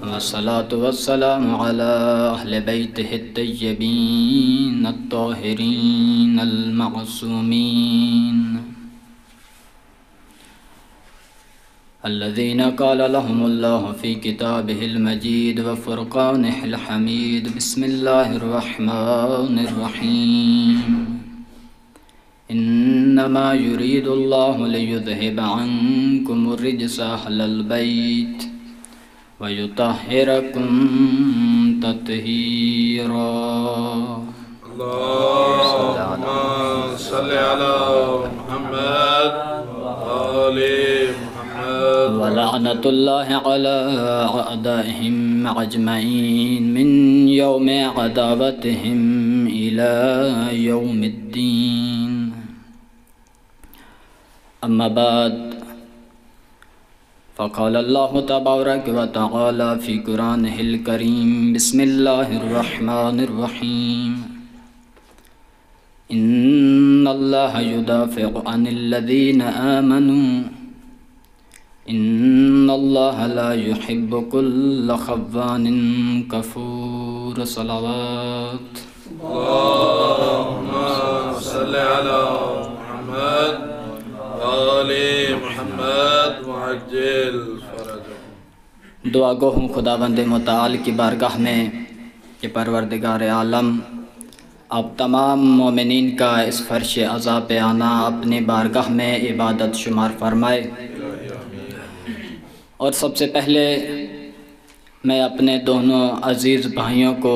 वस्सलातु वस्सलामु अला अहले बैतिहि अत्तय्यबीन अत्ताहिरीन अल-मअसूमीन अल्लज़ीना क़ाला लहुमुल्लाहु फ़ी किताबिहिल मजीद व फ़ुरक़ानिहिल हमीद। बिस्मिल्लाहिर रहमानिर रहीम। इन्नमा युरीदुल्लाहु लियुज़हिबा अन्कुमुर रिज्सा अहलल बैत व युतहिरकुम तत्हीरा। अल्लाहुम्मा सल्लि अला मुहम्मद आले मुहम्मद। व लअनतुल्लाहि अला अअदाइहिम अजमईन मिन यौमि अदावतिहिम इला यौमिद्दीन। अम्मा बाद फ़क़ाल अल्लाहु तबारक व तआला फ़ी क़ुरानिहिल करीम। बिस्मिल्लाहिर रहमानिर रहीम। इन्नल्लाहा युदाफ़िउ अनिल्लज़ीना आमनू इन्नल्लाहा ला युहिब्बु कुल्ल ख़व्वानिन कफ़ूर। सलावत। अल्लाहुम्मा सल्लि अला मुहम्मद आले मुहम्मद वअज्जिल फ़रजहु। दुआ गो हूँ खुदावंद मुताल की बारगाह में कि परवरदिगार आलम आप तमाम मोमिनीन का इस फ़र्श अज़ा पे आना अपनी बारगाह में इबादत शुमार फरमाए। और सबसे पहले मैं अपने दोनों अज़ीज़ भाइयों को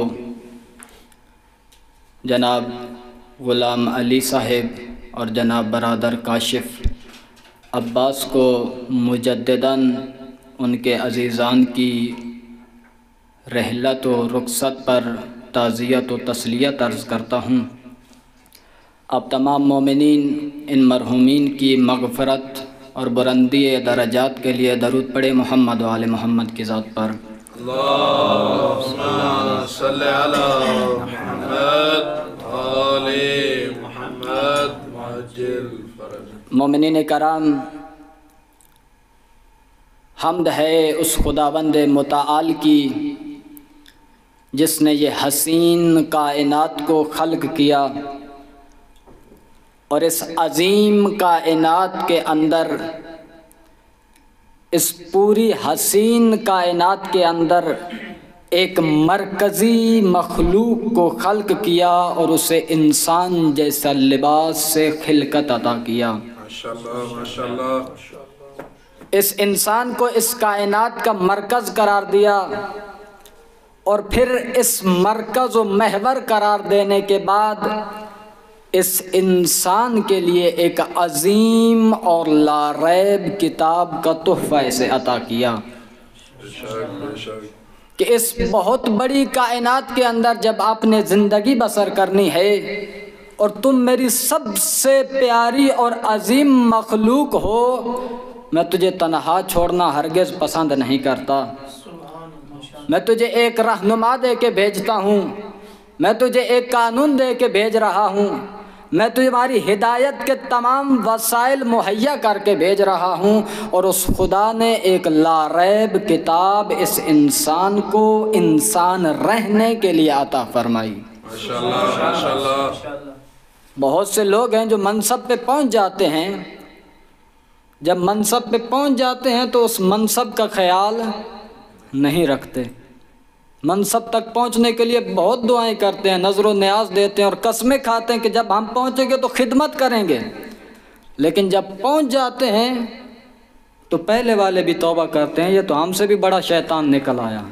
जनाब ग़ुलाम अली साहिब और जनाब बरादर काशिफ़ अब्बास को मुजद्दिदन उनके अज़ीज़ान की रहलत व रुख़सत पर ताज़ियत व तस्लियत अर्ज़ करता हूँ। अब तमाम मोमिनीन इन मरहूमीन की मग़फ़रत और बुलंदी दरजात के लिए दरूद पढ़े मोहम्मद व आले मोहम्मद की ज़ात पर। अल्लाहुम्मा सल्लि अला मुहम्मद आले मुहम्मद वअज्जिल फ़रजहु। मोमिनीन कराम, हम्द है उस खुदावंद मुताल की जिसने ये हसीन कायनात को खल्क़ किया और इस अज़ीम कायनात के अंदर, इस पूरी हसीन कायनात के अंदर एक मरकज़ी मखलूक को खल्क़ किया और उसे इंसान जैसा लिबास से खिलकत अता किया। माशाअल्लाह माशाअल्लाह। इस इंसान को इस कायनात का मरकज़ करार दिया और फिर इस मरकज़ व महवर करार देने के बाद इस इंसान के लिए एक अज़ीम और लारैब किताब का तोहफ़ा इसे अता किया कि इस बहुत बड़ी कायनात के अंदर जब आपने ज़िंदगी बसर करनी है और तुम मेरी सबसे प्यारी और अज़ीम मखलूक हो, मैं तुझे तन्हा छोड़ना हरगिज़ पसंद नहीं करता। मैं तुझे एक रहनुमा दे के भेजता हूँ, मैं तुझे एक कानून दे के भेज रहा हूँ, मैं तुम्हारी हिदायत के तमाम वसाइल मुहैया करके भेज रहा हूँ। और उस खुदा ने एक लारैब किताब इस इंसान को इंसान रहने के लिए अता फरमाई। माशाअल्लाह माशाअल्लाह। बहुत से लोग हैं जो मनसब पे पहुँच जाते हैं, जब मनसब पे पहुँच जाते हैं तो उस मनसब का ख्याल नहीं रखते। मनसब तक पहुंचने के लिए बहुत दुआएं करते हैं, नज़र व न्याज देते हैं और कस्में खाते हैं कि जब हम पहुंचेंगे तो खिदमत करेंगे, लेकिन जब पहुंच जाते हैं तो पहले वाले भी तौबा करते हैं, ये तो हमसे भी बड़ा शैतान निकल आया।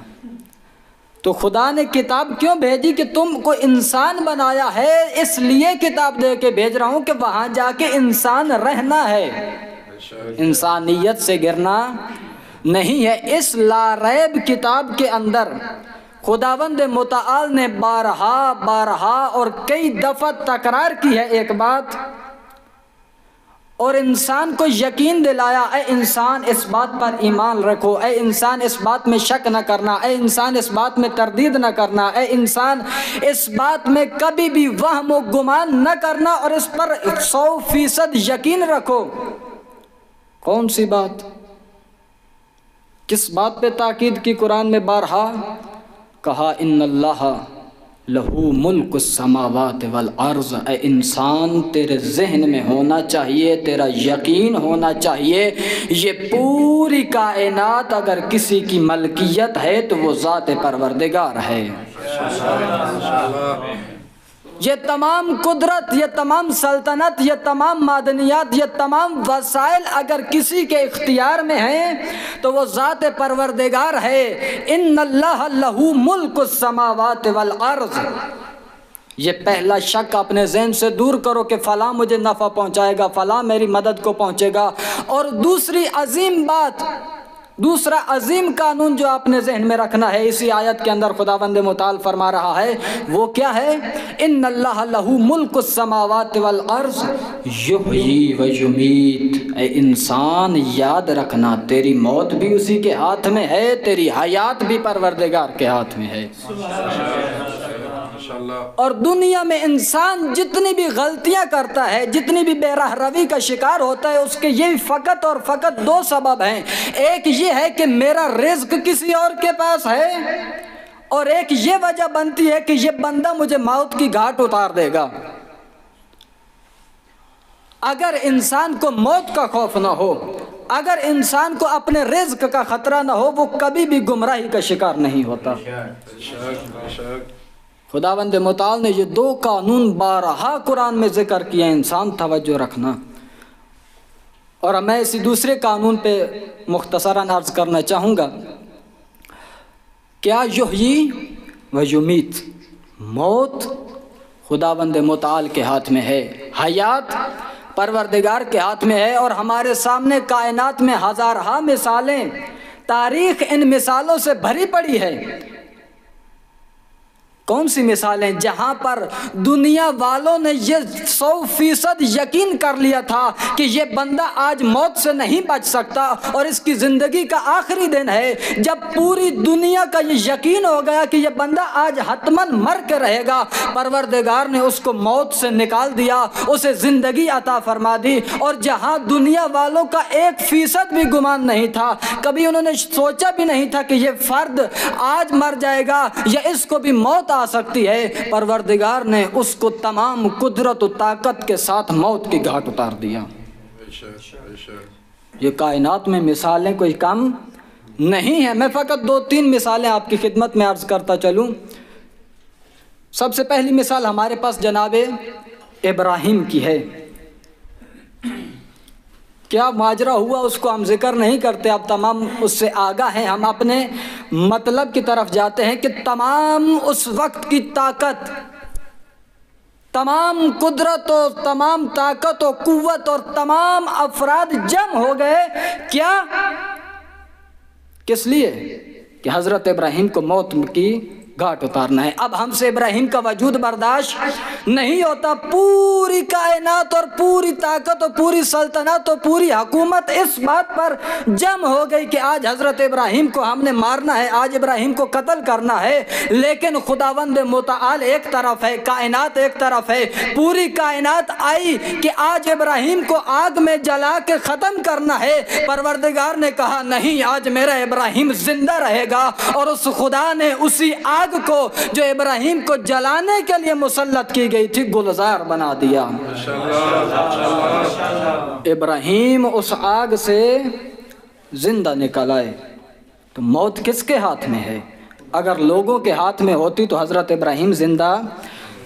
तो खुदा ने किताब क्यों भेजी कि तुमको इंसान बनाया है, इसलिए किताब दे के भेज रहा हूँ कि वहाँ जाके इंसान रहना है, इंसानियत से गिरना नहीं है। इस लारैब किताब के अंदर खुदावंद मुताल ने बारहा और कई दफ़ा तकरार की है एक बात, और इंसान को यकीन दिलाया, ए इंसान इस बात पर ईमान रखो, ए इंसान इस बात में शक न करना, ए इंसान इस बात में तरदीद न करना, ए इंसान इस बात में कभी भी वहम व गुमान न करना और इस पर 100% यकीन रखो। कौन सी बात, किस बात पे ताकीद की कुरान में बारहा? कहा इन्नल्लाह लहू मुल्क समावात वल अर्ज़। ए इंसान तेरे जहन में होना चाहिए, तेरा यकीन होना चाहिए, ये पूरी कायनात अगर किसी की मलकियत है तो वो ज़ात परवरदिगार है। ये तमाम कुदरत, ये तमाम सल्तनत, ये तमाम मादनियात, ये तमाम वसाइल अगर किसी के इख्तियार में हैं तो वो ज़ात परवरदिगार है। इन्नल्लाह लहू मुल्कुस समावात वल अर्ज़। ये पहला शक अपने ज़हन से दूर करो कि फ़लाँ मुझे नफ़ा पहुँचाएगा, फ़लाँ मेरी मदद को पहुँचेगा। और दूसरी अजीम बात, दूसरा अजीम कानून जो आपने जहन में रखना है, इसी आयत के अंदर खुदावंद मुताल फरमा रहा है, वो क्या है? इन्नल्लाह लहू मुल्कुस समावात वल अर्ज़ युहयी व युमीत। ए इंसान याद रखना, तेरी मौत भी उसी के हाथ में है, तेरी हयात भी परवरदिगार के हाथ में है। और दुनिया में इंसान जितनी भी गलतियां करता है, जितनी भी बेराह रवी का शिकार होता है, उसके ये फ़कत और फ़कत 2 सबब हैं। एक ये है कि मेरा रिज़्क किसी और के पास है, और एक ये वजह बनती है कि ये बंदा मुझे मौत की घाट उतार देगा। अगर इंसान को मौत का खौफ ना हो, अगर इंसान को अपने रिज़्क का ख़तरा ना हो, वो कभी भी गुमराही का शिकार नहीं होता। खुदावंद मुताल ने ये 2 कानून बारहा कुरान में ज़िक्र किया, इंसान तवज्जो रखना। और मैं इसी दूसरे कानून पे मुख्तसरन अर्ज़ करना चाहूँगा। क्या युहयी व युमीत, मौत खुदावंद मुताल के हाथ में है, हयात परवरदिगार के हाथ में है। और हमारे सामने कायनात में हज़ारहा मिसालें, तारीख़ इन मिसालों से भरी पड़ी है। कौन सी मिसालें? जहाँ पर दुनिया वालों ने ये 100% यकीन कर लिया था कि ये बंदा आज मौत से नहीं बच सकता और इसकी ज़िंदगी का आखिरी दिन है। जब पूरी दुनिया का ये यकीन हो गया कि ये बंदा आज हतमन मर के रहेगा, परवरदिगार ने उसको मौत से निकाल दिया, उसे ज़िंदगी अता फरमा दी। और जहाँ दुनिया वालों का 1% भी गुमान नहीं था, कभी उन्होंने सोचा भी नहीं था कि ये फ़र्द आज मर जाएगा या इसको भी मौत आ सकती है, परवरदिगार ने उसको तमाम कुदरत और ताकत के साथ मौत की घाट उतार दिया। ये कायनात में मिसालें कोई कम नहीं है। मैं फ़कत 2-3 मिसालें आपकी खिदमत में अर्ज़ करता चलूँ। सबसे पहली मिसाल हमारे पास जनाबे इब्राहिम की है। क्या माजरा हुआ उसको हम जिक्र नहीं करते, अब तमाम उससे आगाह हैं। हम अपने मतलब की तरफ जाते हैं कि तमाम उस वक्त की ताकत, तमाम कुदरत और तमाम ताकत और कुव्वत और तमाम अफराद जम हो गए। क्या? किस लिए? कि हज़रत इब्राहिम को मौत की घाट उतारना है। अब हमसे इब्राहिम का वजूद बर्दाश्त नहीं होता। पूरी कायनात और पूरी ताकत और पूरी सल्तनत और पूरी हुकूमत इस बात पर जम हो गई कि आज हज़रत इब्राहिम को हमने मारना है, आज इब्राहिम को कत्ल करना है। लेकिन खुदावंद मुताल एक तरफ है, कायनात एक तरफ है। पूरी कायनात आई कि आज इब्राहिम को आग में जला के ख़त्म करना है। परवरदिगार ने कहा नहीं, आज मेरा इब्राहिम जिंदा रहेगा। और उस खुदा ने उसी आग को जो इब्राहिम को जलाने के लिए मुसल्लत की गई थी, गुलजार बना दिया। इब्राहिम उस आग से जिंदा निकल आए। तो मौत किसके हाथ में है? अगर लोगों के हाथ में होती तो हज़रत इब्राहिम जिंदा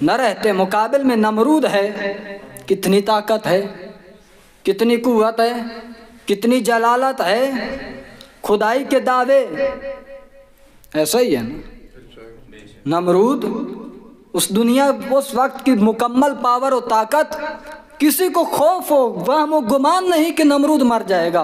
न रहते। मुकाबिल में नमरूद है, कितनी ताकत है, कितनी कुव्वत है, कितनी जलालत है, खुदाई के दावे। ऐसा ही है ना, नमरूद उस दुनिया, उस वक्त की मुकम्मल पावर और ताकत। किसी को खौफ हो, वहम व गुमान नहीं कि नमरूद मर जाएगा।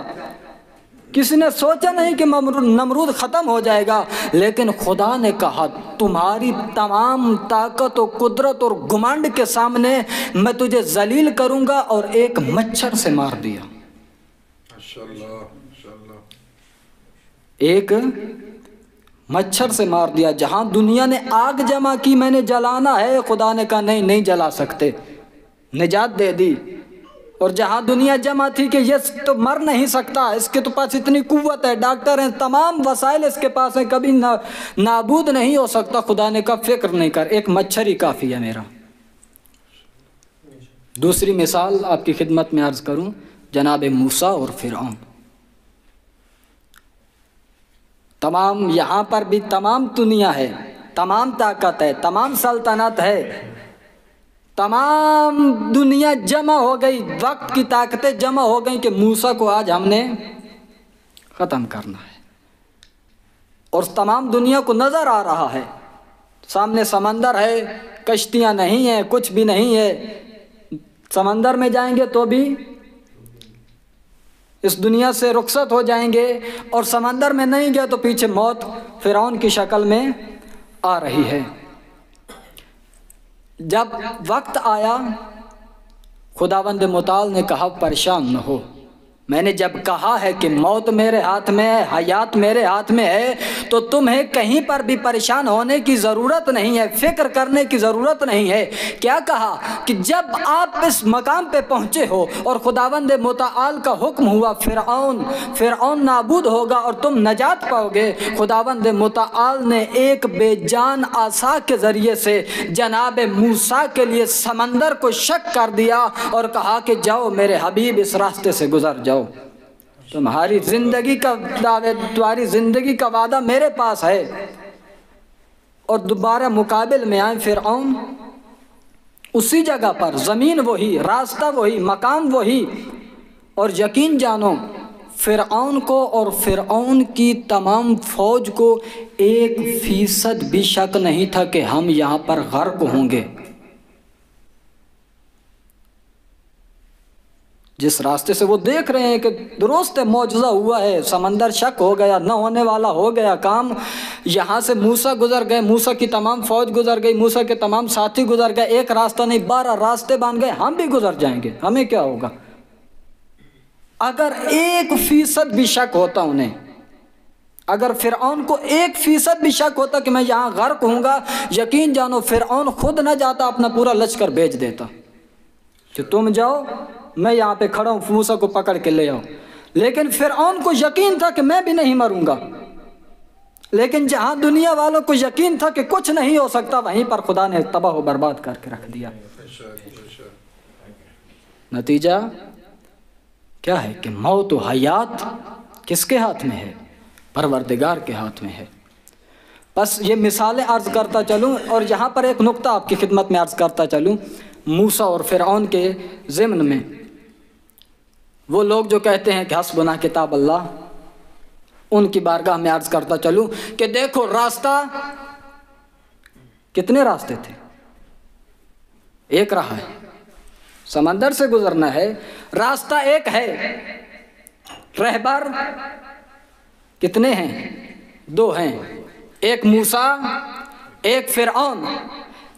किसी ने सोचा नहीं कि नमरूद ख़त्म हो जाएगा, लेकिन खुदा ने कहा तुम्हारी तमाम ताकत और कुदरत और घुमंड के सामने मैं तुझे जलील करूँगा, और एक मच्छर से मार दिया। एक मच्छर से मार दिया। जहां दुनिया ने आग जमा की मैंने जलाना है, खुदा ने कहा नहीं, नहीं जला सकते, निजात दे दी। और जहां दुनिया जमा थी कि ये तो मर नहीं सकता, इसके तो पास इतनी कुव्वत है, डॉक्टर हैं, तमाम वसाइल इसके पास हैं, कभी नाबूद नहीं हो सकता, खुदा ने कहा फिक्र नहीं कर, एक मच्छर ही काफ़ी है मेरा। दूसरी मिसाल आपकी खिदमत में अर्ज़ करूं, जनाब मूसा और फिरौन। तमाम यहाँ पर भी तमाम दुनिया है, तमाम ताकत है, तमाम सल्तनत है, तमाम दुनिया जमा हो गई, वक्त की ताकतें जमा हो गई कि मूसा को आज हमने ख़त्म करना है। और तमाम दुनिया को नज़र आ रहा है, सामने समंदर है, कश्तियाँ नहीं हैं, कुछ भी नहीं है। समंदर में जाएंगे तो भी इस दुनिया से रुखसत हो जाएंगे, और समंदर में नहीं गए तो पीछे मौत फिरौन की शक्ल में आ रही है। जब वक्त आया, खुदावंद मुताल ने कहा परेशान न हो, मैंने जब कहा है कि मौत मेरे हाथ में है, हयात मेरे हाथ में है, तो तुम्हें कहीं पर भी परेशान होने की ज़रूरत नहीं है, फ़िक्र करने की ज़रूरत नहीं है। क्या कहा कि जब आप इस मकाम पे पहुँचे हो और खुदावंद मुताल का हुक्म हुआ फिरऔन नाबूद होगा और तुम नजात पाओगे, खुदावंद मुताल ने एक बेजान आसा के ज़रिए से जनाब मूसा के लिए समंदर को शक कर दिया और कहा कि जाओ मेरे हबीब, इस रास्ते से गुजर जाओ, तुम्हारी जिंदगी का वादा मेरे पास है। और दोबारा मुकाबिल में आए फिरऔन, उसी जगह पर, ज़मीन वही, रास्ता वही, मकाम वही, और यकीन जानो फिरऔन को और फिरऔन की तमाम फौज को 1% भी शक नहीं था कि हम यहाँ पर गर्क होंगे। जिस रास्ते से वो देख रहे हैं कि दुरुस्त है, मौजज़ा हुआ है, समंदर शक हो गया, न होने वाला हो गया काम, यहाँ से मूसा गुजर गए, मूसा की तमाम फौज गुजर गई, मूसा के तमाम साथी गुजर गए, एक रास्ता नहीं 12 रास्ते बन गए, हम भी गुजर जाएंगे, हमें क्या होगा। अगर 1% भी शक होता उन्हें, अगर फिरऔन को 1% भी शक होता कि मैं यहाँ गर्क होऊंगा, यकीन जानो फिरऔन खुद न जाता, अपना पूरा लश्कर भेज देता कि तुम जाओ, मैं यहाँ पे खड़ा हूँ, मूसा को पकड़ के ले आओ। लेकिन फिरऔन को यकीन था कि मैं भी नहीं मरूंगा। लेकिन जहाँ दुनिया वालों को यकीन था कि कुछ नहीं हो सकता, वहीं पर खुदा ने तबाह व बर्बाद करके रख दिया। नतीजा क्या है कि मौत व हयात किसके हाथ में है? परवरदिगार के हाथ में है। बस ये मिसालें अर्ज़ करता चलूँ, और यहाँ पर एक नुक्ता आपकी खिदमत में अर्ज़ करता चलूँ। मूसा और फिरऔन के ज़िम्न में वो लोग जो कहते हैं कि हस्बुना किताब अल्लाह, उनकी बारगाह में अर्ज़ करता चलूँ कि देखो रास्ता, कितने रास्ते थे? एक रहा है, समंदर से गुजरना है, रास्ता एक है। रहबर कितने हैं? 2 हैं, एक मूसा, एक फिरऔन।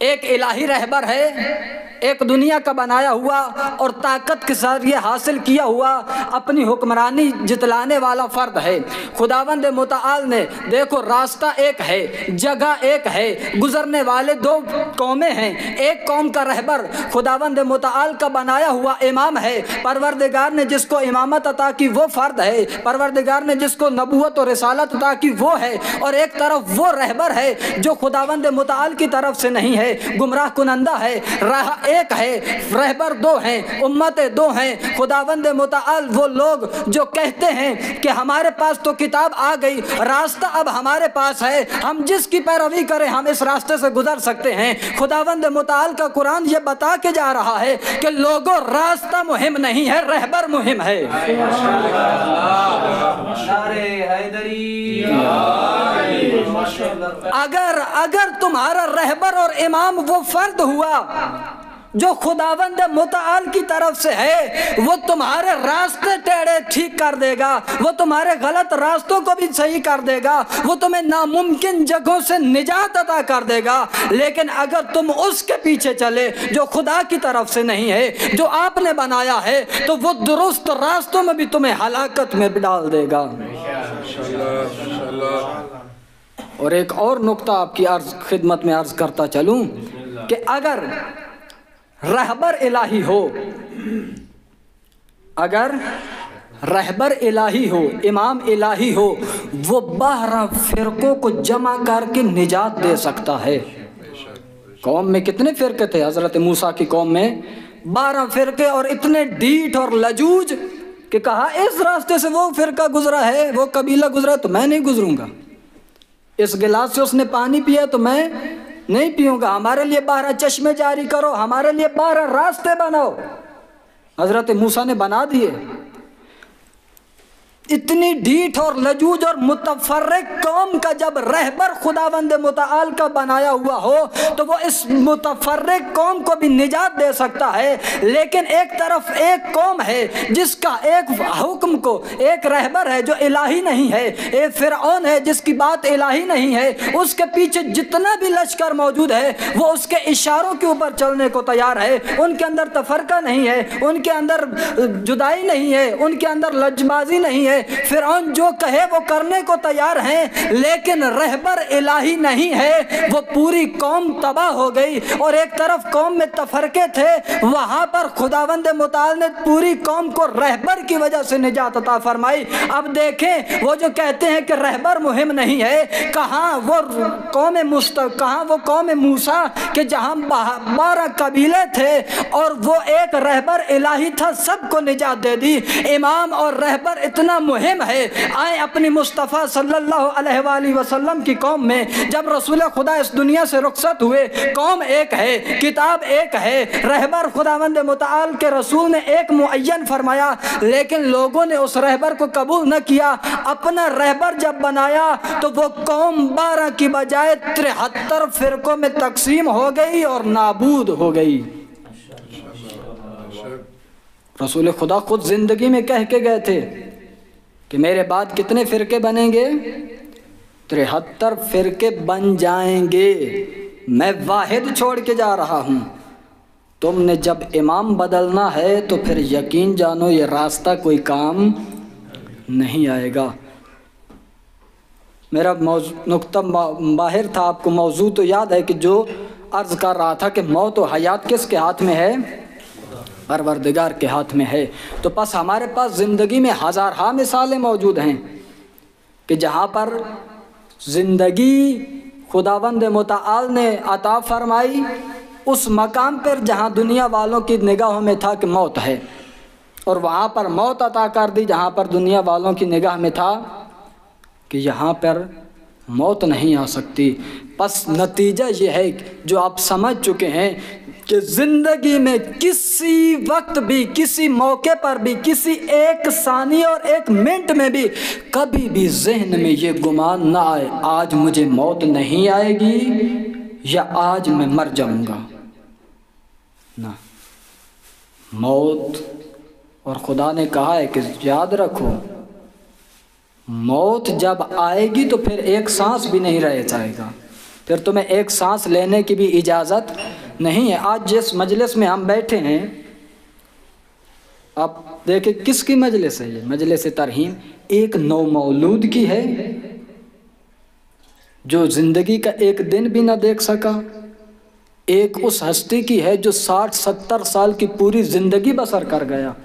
एक इलाही रहबर है, एक दुनिया का बनाया हुआ और ताकत के जरिए हासिल किया हुआ अपनी हुक्मरानी जितलाने वाला फर्द है। खुदावंद मुताल ने देखो रास्ता एक है, जगह एक है, गुजरने वाले 2 कौमें हैं। एक कौम का रहबर खुदावंद मुताल का बनाया हुआ इमाम है, परवरदिगार ने जिसको इमामत अता की वो फर्द है, परवरदिगार ने जिसको नबूवत और रिसालत अता की वो है। और एक तरफ वो रहबर है जो खुदावंद मुताल की तरफ से नहीं है, गुमराह कुनंदा है। राह एक है, रहबर 2 हैं, उम्मतें 2 हैं। खुदावंद मुताल वो लोग जो कहते हैं कि हमारे पास तो किताब आ गई, रास्ता अब हमारे पास है, हम जिसकी पैरवी करें हम इस रास्ते से गुजर सकते हैं। खुदावंद मुताल का कुरान ये बता के जा रहा है कि लोगों रास्ता मुहिम नहीं है, रहबर मुहिम है। अगर तुम्हारा रहबर और इमाम वो फर्द हुआ, जो खुदावंद मुताल की तरफ से है वो तुम्हारे रास्ते टेढ़े ठीक कर देगा, वो तुम्हारे गलत रास्तों को भी सही कर देगा, वो तुम्हें नामुमकिन जगहों से निजात अता कर देगा। लेकिन अगर तुम उसके पीछे चले जो खुदा की तरफ से नहीं है, जो आपने बनाया है, तो वो दुरुस्त रास्तों में भी तुम्हें हलाकत में डाल देगा। और एक और नुक्ता आपकी खिदमत में अर्ज करता चलूं कि अगर रहबर इलाही हो, अगर रहबर इलाही हो, इमाम इलाही हो, वो 12 फिरकों को जमा करके निजात दे सकता है। कौम में कितने फिरके थे? हजरत मूसा की कौम में 12 फिरके, और इतने ढीठ और लजूज कि कहा इस रास्ते से वो फिरका गुजरा है, वो कबीला गुजरा, तो मैं नहीं गुजरूंगा। इस गिलास से उसने पानी पिया तो मैं नहीं पीऊंगा। हमारे लिए 12 चश्मे जारी करो, हमारे लिए 12 रास्ते बनाओ। हजरत मूसा ने बना दिए। इतनी ढीठ और लजूज और मुतफर्रिक कौम का जब रहबर खुदावंद मुताल का बनाया हुआ हो, तो वो इस मुतफर्रिक कौम को भी निजात दे सकता है। लेकिन एक तरफ एक कौम है जिसका एक हुक्म को, एक रहबर है जो इलाही नहीं है, एक फिरऔन है जिसकी बात इलाही नहीं है, उसके पीछे जितना भी लश्कर मौजूद है वो उसके इशारों के ऊपर चलने को तैयार है। उनके अंदर तफरका नहीं है, उनके अंदर जुदाई नहीं है, उनके अंदर लजबाजी नहीं है। फिरऔन जो कहे वो करने को तैयार हैं, लेकिन रहबर इलाही नहीं है। वो पूरी कौम तबाह हो गई। और एक तरफ कौम में तफरके थे, वहां पर खुदावंद मुताल ने पूरी कौम को रहबर की वजह से निजात अता फरमाई। अब देखें, वो जो कहते हैं कि रहबर मुहिम नहीं है, कहाँ वो कौम मूसा के जहां 12 कबीले थे और वो एक रहबर इलाही था, सबको निजात दे दी। इमाम और रहबर इतना मुहिम है। आए अपनी मुस्तफ़ा सल्लल्लाहु अलैहि वसल्लम की कौम में, जब रसूल खुदा इस दुनिया से रुखसत हुए, कौम एक है, किताब एक है, रहबर खुदावंद मुताल के रसूल ने एक मुअय्यन फरमाया, लेकिन लोगों ने उस रहबर को कबूल न किया। अपना रहबर जब बनाया तो वो कौम 12 की बजाय 73 फिरकों में तकसीम हो गई और नाबूद हो गई। रसूल खुदा खुद जिंदगी में कह के गए थे कि मेरे बाद कितने फिरके बनेंगे? 73 फिरके बन जाएंगे। मैं वाहिद छोड़ के जा रहा हूँ। तुमने जब इमाम बदलना है तो फिर यकीन जानो ये रास्ता कोई काम नहीं आएगा। मेरा नुक्ता बाहर था, आपको मौजू तो याद है कि जो अर्ज़ कर रहा था कि मौत और हयात किसके हाथ में है? परवरदिगार के हाथ में है। तो बस हमारे पास ज़िंदगी में हज़ार मिसालें मौजूद हैं कि जहाँ पर ज़िंदगी खुदावंद मुताल ने अता फरमाई, उस मकाम पर जहाँ दुनिया वालों की निगाहों में था कि मौत है, और वहाँ पर मौत अता कर दी जहाँ पर दुनिया वालों की निगाह में था कि यहाँ पर मौत नहीं आ सकती। बस नतीजा ये है जो आप समझ चुके हैं कि ज़िंदगी में किसी वक्त भी, किसी मौके पर भी, किसी एक सानी और एक मिनट में भी कभी भी जहन में ये गुमान ना आए आज मुझे मौत नहीं आएगी या आज मैं मर जाऊंगा। ना, मौत, और खुदा ने कहा है कि याद रखो, मौत जब आएगी तो फिर एक सांस भी नहीं रह जाएगा, फिर तुम्हें एक सांस लेने की भी इजाज़त नहीं है। आज जिस मजलिस में हम बैठे हैं, आप देखें किसकी मजलिस है ये? मजलिस तरहीम एक नौमौलूद की है जो ज़िंदगी का एक दिन भी ना देख सका। एक उस हस्ती की है जो 60-70 साल की पूरी ज़िंदगी बसर कर गया,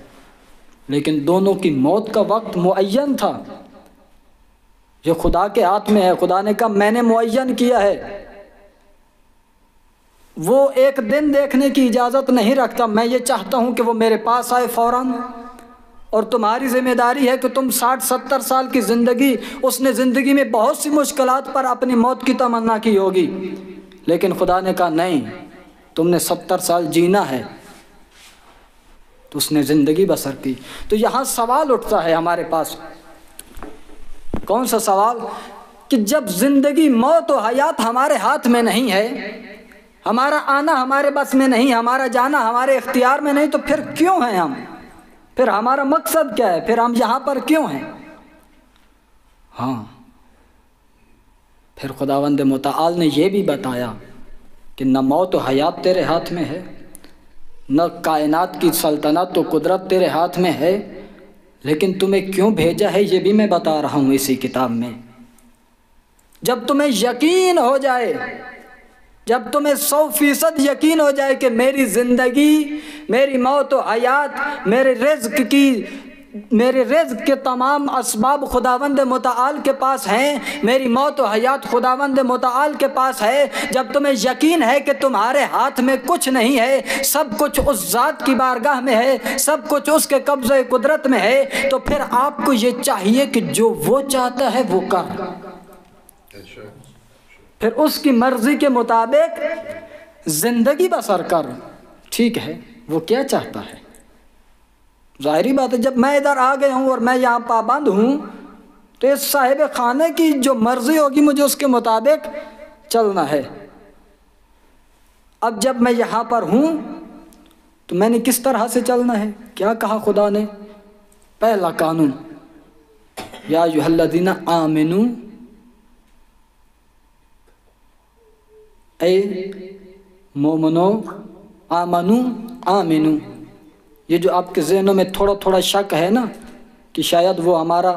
लेकिन दोनों की मौत का वक्त मुअय्यन था जो खुदा के हाथ में है। खुदा ने कहा मैंने मुअय्यन किया है। वो एक दिन देखने की इजाज़त नहीं रखता। मैं ये चाहता हूँ कि वो मेरे पास आए फ़ौरन, और तुम्हारी ज़िम्मेदारी है कि तुम 60-70 साल की ज़िंदगी, उसने ज़िंदगी में बहुत सी मुश्किलात पर अपनी मौत की तमन्ना की होगी, लेकिन खुदा ने कहा नहीं, तुमने 70 साल जीना है, तो उसने ज़िंदगी बसर की। तो यहाँ सवाल उठता है हमारे पास, कौन सा सवाल? कि जब ज़िंदगी, मौत और हयात हमारे हाथ में नहीं है, हमारा आना हमारे बस में नहीं, हमारा जाना हमारे इख्तियार में नहीं, तो फिर क्यों हैं हम? फिर हमारा मकसद क्या है? फिर हम यहाँ पर क्यों हैं? हाँ, फिर खुदावंद मुताल ने यह भी बताया कि न मौत व हयात तेरे हाथ में है, न कायनात की सल्तनत तो कुदरत तेरे हाथ में है, लेकिन तुम्हें क्यों भेजा है ये भी मैं बता रहा हूँ इसी किताब में। जब तुम्हें यकीन हो जाए, जब तुम्हें 100% यकीन हो जाए कि मेरी ज़िंदगी, मेरी मौत व हयात, मेरे रिज़्क़ के तमाम असबाब खुदावंद मुताल के पास हैं, मेरी मौत व हयात खुदावंद मुताल के पास है, जब तुम्हें यकीन है कि तुम्हारे हाथ में कुछ नहीं है, सब कुछ उस ज़ात की बारगाह में है, सब कुछ उसके कब्ज़े कुदरत में है, तो फिर आपको ये चाहिए कि जो वो चाहता है वो कर, फिर उसकी मर्ज़ी के मुताबिक ज़िंदगी बसर कर। ठीक है, वो क्या चाहता है? ज़ाहिरी बात है, जब मैं इधर आ गया हूँ और मैं यहाँ पाबंद हूँ, तो इस साहिब खाने की जो मर्ज़ी होगी मुझे उसके मुताबिक चलना है। अब जब मैं यहाँ पर हूँ तो मैंने किस तरह से चलना है? क्या कहा खुदा ने? पहला कानून, या अय्युहल्लज़ीना आमिनू, ए मोमनो आमनू आमिनू। ये जो आपके ज़हनों में थोड़ा थोड़ा शक है ना कि शायद वो हमारा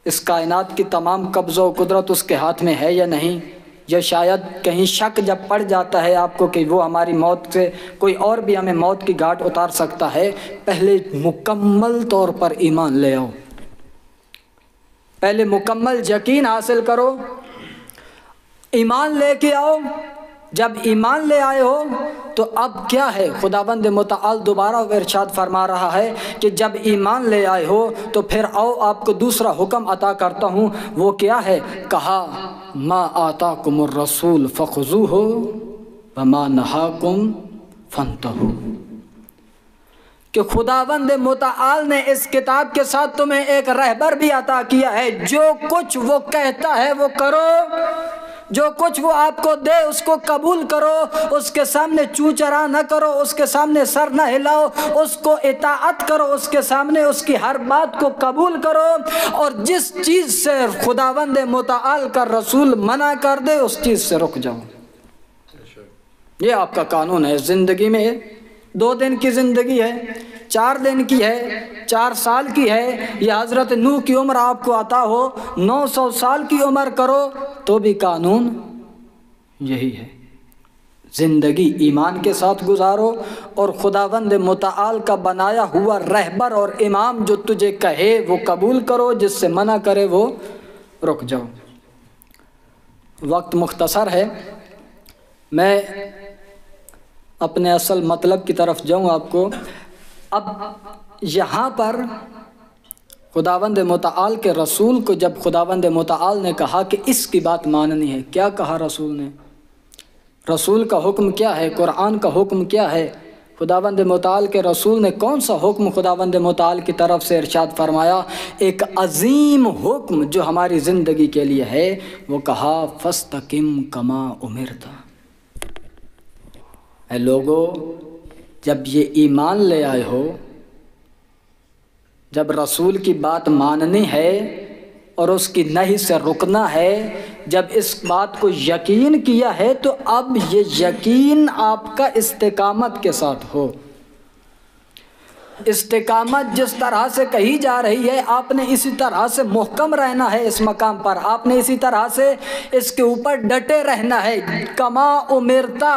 इस कायनात की तमाम कब्ज़ा व कुदरत उसके हाथ में है या नहीं, या शायद कहीं शक जब पड़ जाता है आपको कि वो हमारी मौत से कोई और भी हमें मौत की घाट उतार सकता है, पहले मुकम्मल तौर पर ईमान ले आओ, पहले मुकम्मल यकीन हासिल करो, ईमान लेके आओ। जब ईमान ले आए हो तो अब क्या है? खुदाबंद मुताल दोबारा इरशाद फरमा रहा है कि जब ईमान ले आए हो तो फिर आओ आपको दूसरा हुक्म अता करता हूँ। वो क्या है? कहा मा आताकुमुर रसूल फखुज़ूहु व मा नहाकुम फंतहू, कि खुदावंद मुताल ने इस किताब के साथ तुम्हें एक रहबर भी अता किया है। जो कुछ वो कहता है वो करो, जो कुछ वो आपको दे उसको कबूल करो, उसके सामने चूं चरा न करो, उसके सामने सर न हिलाओ, उसको इताअत करो, उसके सामने उसकी हर बात को कबूल करो, और जिस चीज़ से खुदावंद मुताल का रसूल मना कर दे उस चीज़ से रुक जाओ। ये आपका कानून है ज़िंदगी में। 2 दिन की ज़िंदगी है, 4 दिन की है, 4 साल की है, या हज़रत नूह की उम्र आपको अता हो 900 साल की उम्र करो तो भी कानून यही है। ज़िंदगी ईमान के साथ गुजारो और खुदावंद मुताल का बनाया हुआ रहबर और इमाम जो तुझे कहे वो कबूल करो, जिससे मना करे वो रुक जाओ। वक्त मुख्तसर है, मैं अपने असल मतलब की तरफ जाऊँ आपको। अब यहाँ पर खुदावंद मुताल के रसूल को जब खुदावंद मुताल ने कहा कि इसकी बात माननी है, क्या कहा रसूल ने? रसूल का हुक्म क्या है? कुरान का हुक्म क्या है? खुदावंद मुताल के रसूल ने कौन सा हुक्म खुदावंद मुताल की तरफ से इरशाद फरमाया? एक अजीम हुक्म जो हमारी ज़िंदगी के लिए है। वो कहा फस्तकिम कमा उमिरता। ऐ लोगो, जब ये ईमान ले आए हो, जब रसूल की बात माननी है और उसकी नहीं से रुकना है, जब इस बात को यकीन किया है तो अब ये यकीन आपका इस्तिकामत के साथ हो। इस्तिकामत जिस तरह से कही जा रही है आपने इसी तरह से मुहकम रहना है इस मकाम पर, आपने इसी तरह से इसके ऊपर डटे रहना है। कमा उमिरता,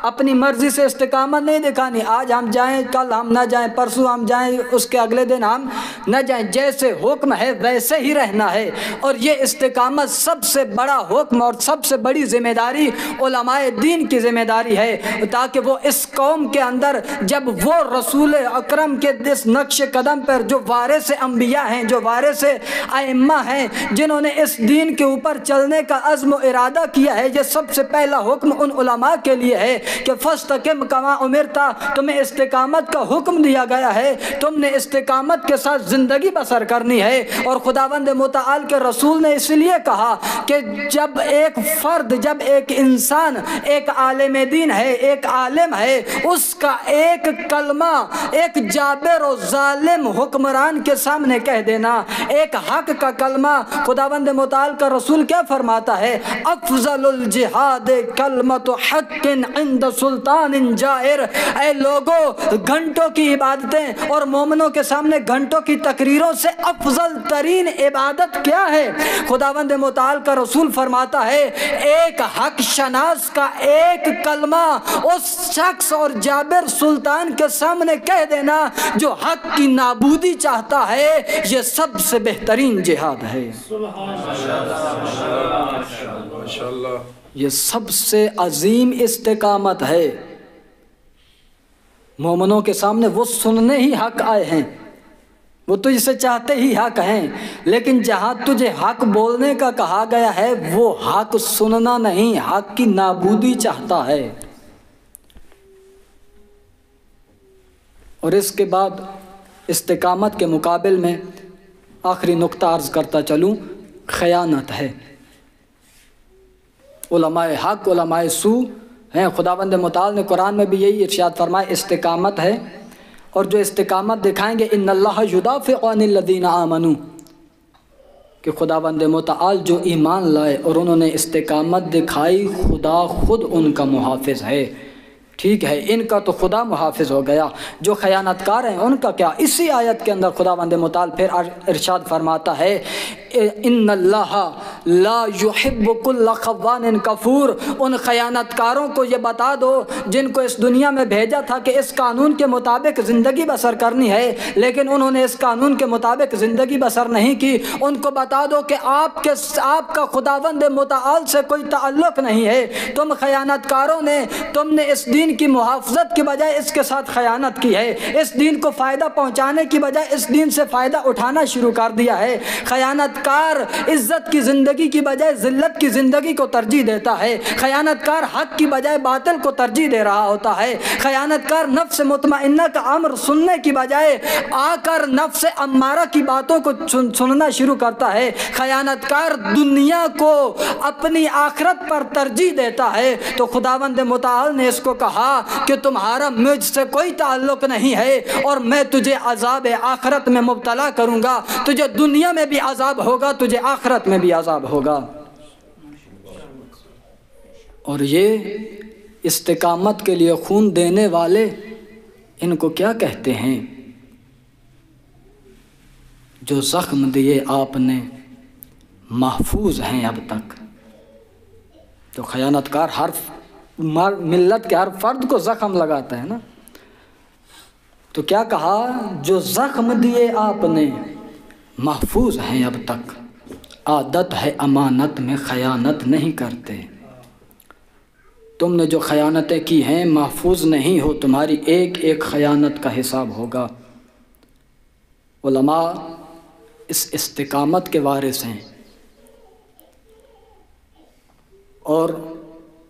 अपनी मर्जी से इस्तिकामत नहीं दिखानी। आज हम जाएं, कल हम ना जाएं, परसों हम जाएं, उसके अगले दिन हम न जाएं। जैसे हुक्म है वैसे ही रहना है। और ये इस्तिकामत सबसे बड़ा हुक्म और सबसे बड़ी जिम्मेदारी उलमाए दीन की जिम्मेदारी है, ताकि वो इस कौम के अंदर जब वो रसूल अकरम के इस नक्श कदम पर जो वारिस अंबिया हैं, जो वारिस अइम्मा हैं, जिन्होंने इस दीन के ऊपर चलने का अज़्म व इरादा किया है, ये सबसे पहला हुक्म उन उलमा के लिए है कि फस्तकिम कमा उमिरता, तुम्हें इस्तिकामत का हुक्म दिया गया है, तुमने इस्तिकामत के साथ ज़िंदगी बसर करनी है। और खुदावंद मुतआल के रसूल ने इसलिए कहा कि जब एक फ़र्द, जब एक इंसान एक आलिम दीन है, एक आलिम है, उसका एक कलमा एक जाबिर और जालिम हुक्मरान के सामने कह देना, एक हक का कलमा, खुदावंद मुतआल का रसूल क्या फरमाता है, अफजलुल जिहाद कलमतु हक्किन इंद सुल्तानिन जाहिर। ऐ लोगों, घंटों की इबादतें और मोमिनों के सामने घंटों की तकरीरों से अफजल तरीन इबादत क्या है? खुदावंद मुतआल का रसूल फरमाता है, एक हक शनास का एक कलमा उस शख्स और जाबिर सुल्तान के सामने कह देना जो हक की नाबूदी चाहता है, ये सबसे बेहतरीन जिहाद है। ये सबसे अजीम इस्तिकामत है। मोमिनों के सामने वो सुनने ही हक आए हैं, वो तुझसे चाहते ही हक हैं, लेकिन जहाँ तुझे हक बोलने का कहा गया है वो हक सुनना नहीं, हक की नाबूदी चाहता है। और इसके बाद इस्तिकामत के मुकाबिल में आखिरी नुक्ता अर्ज़ करता चलूँ, ख़यानत है। उलमाए हक उलमाए सू हैं। खुदावंद मुतआल ने कुरान में भी यही इरशाद फरमाया, इस्तिकामत है और जो इस्तिकामत दिखाएंगे इन्नल्लाह युदाफ़िउ अनिल लज़ीना आमनू, कि खुदावंद मुतआल जो ईमान लाए और उन्होंने इस्तिकामत दिखाई, खुदा खुद उनका मुहाफ़िज़ है। ठीक है, इनका तो खुदा मुहाफ़िज़ हो गया, जो ख़यानतकार हैं उनका क्या? इसी आयत के अंदर खुदावंद मुतआल फिर इरशाद फरमाता है, इन्नल्लाह ला युहिब्बु कुल्ला ख़व्वानिन कफ़ूर। उन ख़यानतकारों को ये बता दो जिनको इस दुनिया में भेजा था कि इस कानून के मुताबिक ज़िंदगी बसर करनी है, लेकिन उन्होंने इस कानून के मुताबिक ज़िंदगी बसर नहीं की। उनको बता दो कि आपका खुदावंद मुतआल से कोई ताल्लुक़ नहीं है। तुम ख़यानतकारों ने, तुमने इस दीन की मुहाफ़ज़त की बजाय इसके साथ ख़यानत की है। इस दीन को फ़ायदा पहुँचाने की बजाय इस दीन से फ़ायदा उठाना शुरू कर दिया है। ख़यानतकार इज़्ज़त की ज़िंदगी की बजाय ज़िल्लत की ज़िंदगी को तरजीह देता है। ख़यानतकार हक़ की बजाय बातिल को तरजीह दे रहा होता है। ख़यानतकार नफ्स मुतमइन्ना का अम्र सुनने की बजाय आकर नफ्स अम्मारा की बातों को सुनना शुरू करता है। ख़यानतकार दुनिया को अपनी आखिरत पर तरजीह देता है। तो खुदावंद मुतआल ने इसको कहा कि तुम्हारा मुझसे कोई ताल्लुक़ नहीं है और मैं तुझे अज़ाब आखिरत में मुब्तला करूँगा। तुझे दुनिया में भी अज़ाब होगा, तुझे आखिरत में भी अज़ाब होगा। और ये इस्तिकामत के लिए खून देने वाले, इनको क्या कहते हैं? जो ज़ख्म दिए आपने महफूज हैं अब तक। तो ख़यानतकार हर मिल्लत के हर फ़र्द को ज़ख्म लगाता है ना। तो क्या कहा? जो ज़ख्म दिए आपने महफूज हैं अब तक, आदत है अमानत में ख़यानत नहीं करते। तुमने जो ख़यानतें की हैं महफूज नहीं हो, तुम्हारी एक एक ख़यानत का हिसाब होगा। उलमा इस इस्तिकामत के वारिस हैं और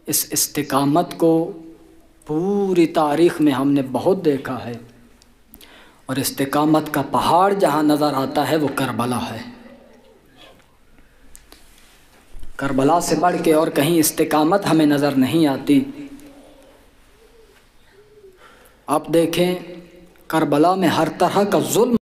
इस इस्तिकामत को पूरी तारीख़ में हमने बहुत देखा है। और इस्तिकामत का पहाड़ जहाँ नज़र आता है वो करबला है। करबला से बढ़ के और कहीं इस्तिकामत हमें नज़र नहीं आती। आप देखें, करबला में हर तरह का जुल्म